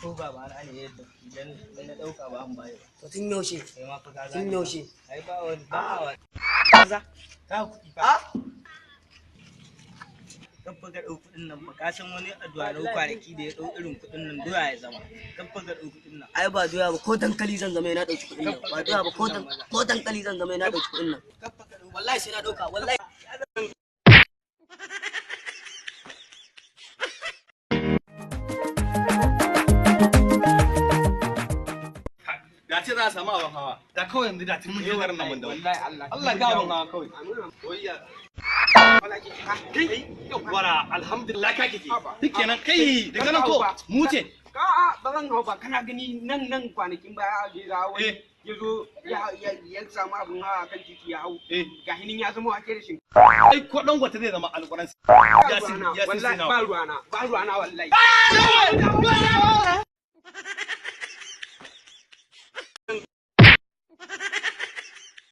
ko baba na ne yadda idan na dauka ba an bayo to tun yaushe kai ma fa kaza tun yaushe ai ba wani ba kaza ka kuɗi fa kabba ga dau kuɗin nan ba ka san wani addu'a na kwanaki da ya dau irin kuɗin nan doya ya zama kabba ga dau kuɗin nan ai ba doya ba ko dankali zan zama yana dauki kuɗin nan ba doya ba ko dankali zan zama yana dauki kuɗin nan kabba ga dau wallahi sai na dauka wallahi da ce za a samu abin hawa da kawai yanzu da tun mun yi garin nan mun da wallahi Allah ga abin hawa kawai wayya kai wara alhamdulillah ka kike shikenan kai daga nan ko mu ce a'a ba zan hau ba kana gani nan kwanakin baya a jera wani ya zo ya samu abin hawa kan titi ya hau ga hinin ya zama wake da shi ai ko dan gwata zai zama alƙuran wallahi ba ruwana wallahi